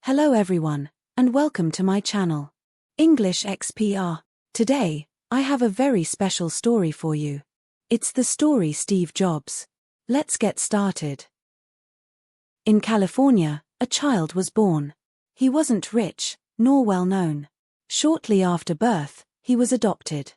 Hello everyone, and welcome to my channel, English XPR. Today, I have a very special story for you. It's the story Steve Jobs. Let's get started. In California, a child was born. He wasn't rich, nor well known. Shortly after birth, he was adopted.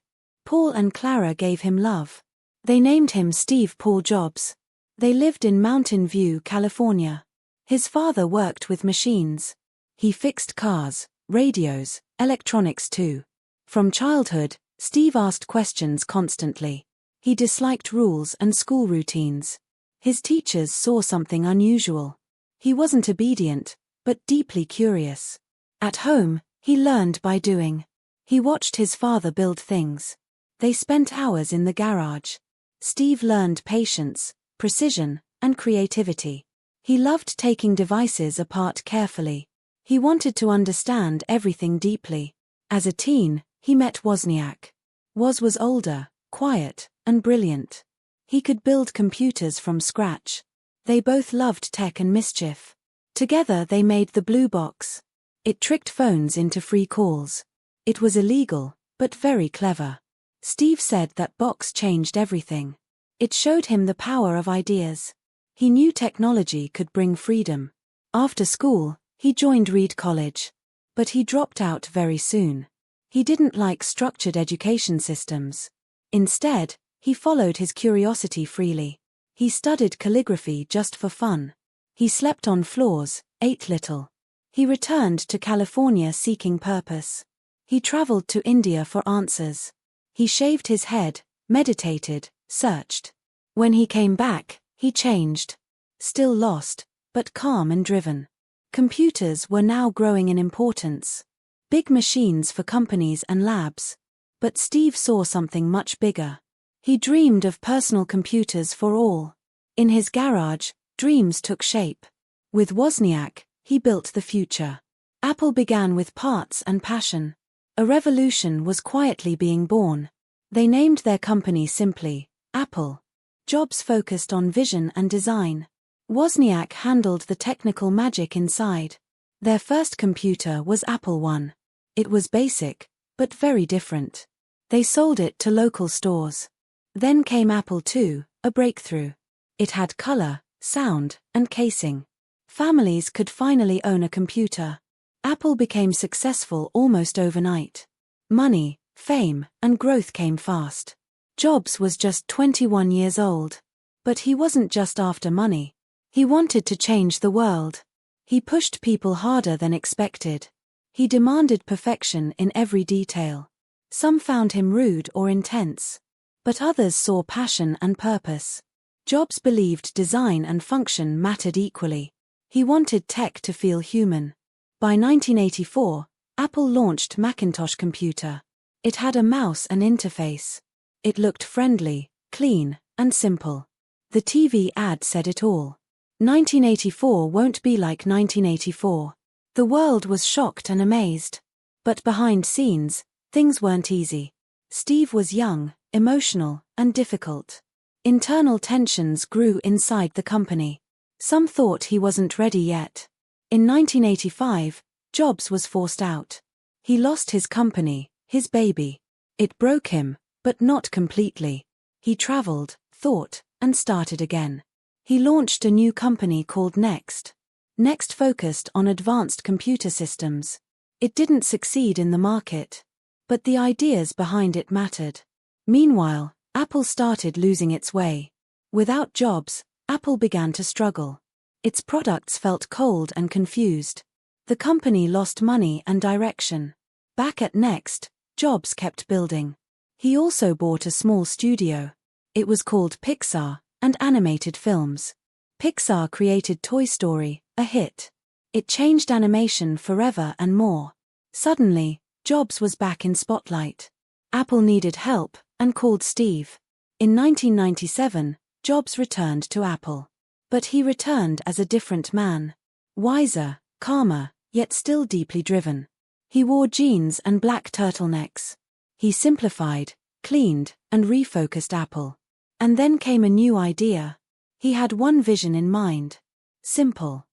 Paul and Clara gave him love. They named him Steve Paul Jobs. They lived in Mountain View, California. His father worked with machines. He fixed cars, radios, electronics too. From childhood, Steve asked questions constantly. He disliked rules and school routines. His teachers saw something unusual. He wasn't obedient, but deeply curious. At home, he learned by doing. He watched his father build things. They spent hours in the garage. Steve learned patience, precision, and creativity. He loved taking devices apart carefully. He wanted to understand everything deeply. As a teen, he met Wozniak. Woz was older, quiet, and brilliant. He could build computers from scratch. They both loved tech and mischief. Together they made the Blue Box. It tricked phones into free calls. It was illegal, but very clever. Steve said that box changed everything. It showed him the power of ideas. He knew technology could bring freedom. After school, he joined Reed College. But he dropped out very soon. He didn't like structured education systems. Instead, he followed his curiosity freely. He studied calligraphy just for fun. He slept on floors, ate little. He returned to California seeking purpose. He traveled to India for answers. He shaved his head, meditated, searched. When he came back, he changed. Still lost, but calm and driven. Computers were now growing in importance. Big machines for companies and labs. But Steve saw something much bigger. He dreamed of personal computers for all. In his garage, dreams took shape. With Wozniak, he built the future. Apple began with parts and passion. A revolution was quietly being born. They named their company simply, Apple. Jobs focused on vision and design. Wozniak handled the technical magic inside. Their first computer was Apple I. It was basic, but very different. They sold it to local stores. Then came Apple II, a breakthrough. It had color, sound, and casing. Families could finally own a computer. Apple became successful almost overnight. Money, fame, and growth came fast. Jobs was just 21 years old. But he wasn't just after money. He wanted to change the world. He pushed people harder than expected. He demanded perfection in every detail. Some found him rude or intense. But others saw passion and purpose. Jobs believed design and function mattered equally. He wanted tech to feel human. By 1984, Apple launched Macintosh computer. It had a mouse and interface. It looked friendly, clean, and simple. The TV ad said it all. 1984 won't be like 1984. The world was shocked and amazed. But behind scenes, things weren't easy. Steve was young, emotional, and difficult. Internal tensions grew inside the company. Some thought he wasn't ready yet. In 1985, Jobs was forced out. He lost his company, his baby. It broke him, but not completely. He traveled, thought, and started again. He launched a new company called Next. Next focused on advanced computer systems. It didn't succeed in the market. But the ideas behind it mattered. Meanwhile, Apple started losing its way. Without Jobs, Apple began to struggle. Its products felt cold and confused. The company lost money and direction. Back at Next, Jobs kept building. He also bought a small studio. It was called Pixar, and animated films. Pixar created Toy Story, a hit. It changed animation forever and more. Suddenly, Jobs was back in spotlight. Apple needed help, and called Steve. In 1997, Jobs returned to Apple. But he returned as a different man. Wiser, calmer, yet still deeply driven. He wore jeans and black turtlenecks. He simplified, cleaned, and refocused Apple. And then came a new idea. He had one vision in mind. Simple.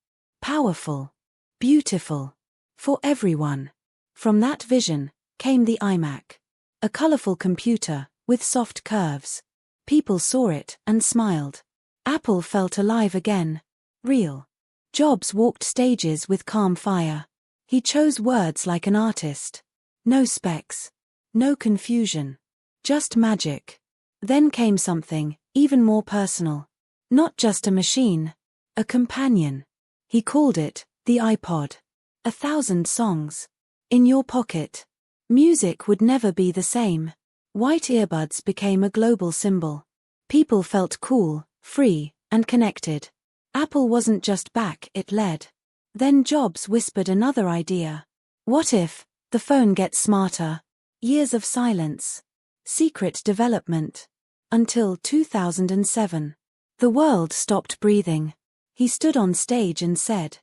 Powerful. Beautiful. For everyone. From that vision came the iMac. A colorful computer with soft curves. People saw it and smiled. Apple felt alive again. Real. Jobs walked stages with calm fire. He chose words like an artist. No specs. No confusion. Just magic. Then came something even more personal. Not just a machine. A companion. He called it the iPod. 1,000 songs. In your pocket. Music would never be the same. White earbuds became a global symbol. People felt cool, free, and connected. Apple wasn't just back, it led. Then Jobs whispered another idea. What if the phone gets smarter? Years of silence. Secret development. Until 2007. The world stopped breathing. He stood on stage and said,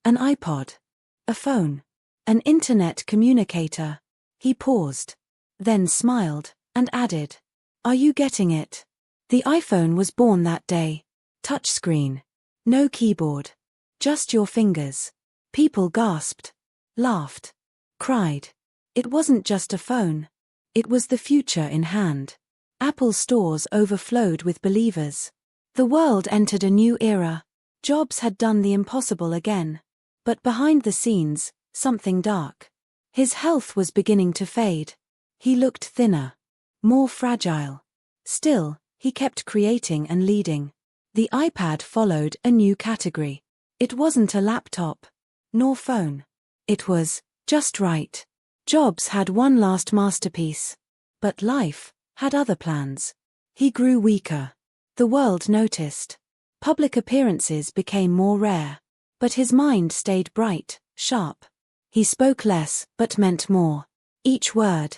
an iPod. A phone. An internet communicator. He paused. Then smiled, and added, are you getting it? The iPhone was born that day. Touchscreen. No keyboard. Just your fingers. People gasped. Laughed. Cried. It wasn't just a phone. It was the future in hand. Apple stores overflowed with believers. The world entered a new era. Jobs had done the impossible again. But behind the scenes, something dark. His health was beginning to fade. He looked thinner. More fragile. Still, he kept creating and leading. The iPad followed a new category. It wasn't a laptop. Nor phone. It was just right. Jobs had one last masterpiece. But life had other plans. He grew weaker. The world noticed. Public appearances became more rare. But his mind stayed bright, sharp. He spoke less, but meant more. Each word.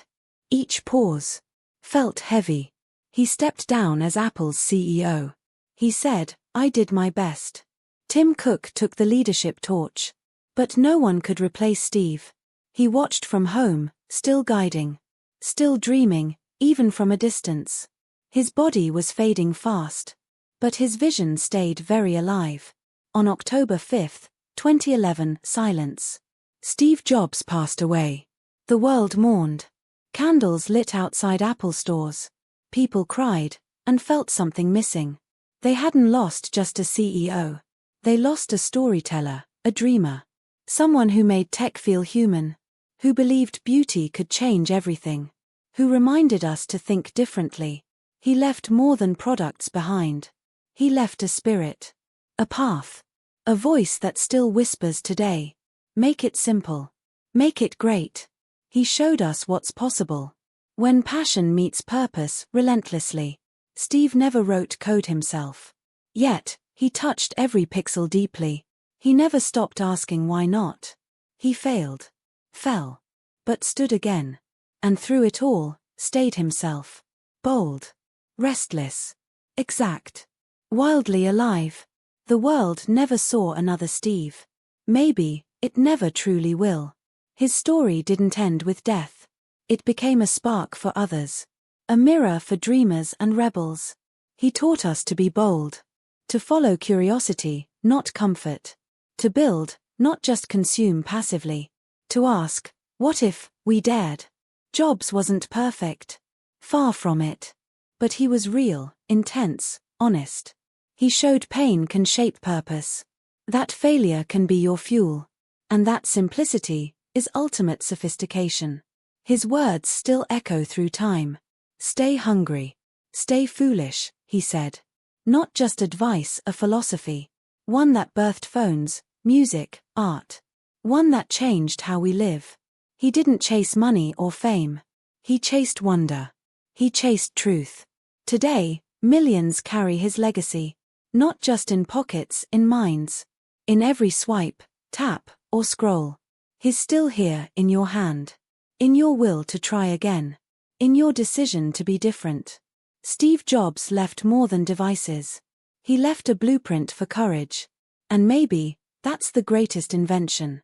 Each pause. Felt heavy. He stepped down as Apple's CEO. He said, I did my best. Tim Cook took the leadership torch. But no one could replace Steve. He watched from home, still guiding. Still dreaming, even from a distance. His body was fading fast. But his vision stayed very alive. On October 5, 2011, silence. Steve Jobs passed away. The world mourned. Candles lit outside Apple stores. People cried, and felt something missing. They hadn't lost just a CEO. They lost a storyteller, a dreamer. Someone who made tech feel human. Who believed beauty could change everything. Who reminded us to think differently. He left more than products behind. He left a spirit. A path. A voice that still whispers today. Make it simple. Make it great. He showed us what's possible. When passion meets purpose relentlessly. Steve never wrote code himself. Yet, he touched every pixel deeply. He never stopped asking why not. He failed. Fell. But stood again. And through it all, stayed himself. Bold. Restless. Exact. Wildly alive. The world never saw another Steve. Maybe, it never truly will. His story didn't end with death. It became a spark for others. A mirror for dreamers and rebels. He taught us to be bold. To follow curiosity, not comfort. To build, not just consume passively. To ask, what if we dared? Jobs wasn't perfect. Far from it. But he was real, intense, honest. He showed pain can shape purpose. That failure can be your fuel. And that simplicity is ultimate sophistication. His words still echo through time. Stay hungry. Stay foolish, he said. Not just advice, a philosophy. One that birthed phones, music, art. One that changed how we live. He didn't chase money or fame. He chased wonder. He chased truth. Today, millions carry his legacy. Not just in pockets, in minds. In every swipe, tap, or scroll. He's still here in your hand. In your will to try again. In your decision to be different. Steve Jobs left more than devices. He left a blueprint for courage. And maybe, that's the greatest invention.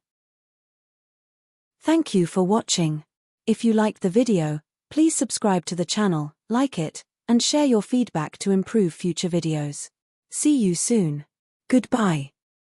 Thank you for watching. If you liked the video, please subscribe to the channel, like it, and share your feedback to improve future videos. See you soon. Goodbye.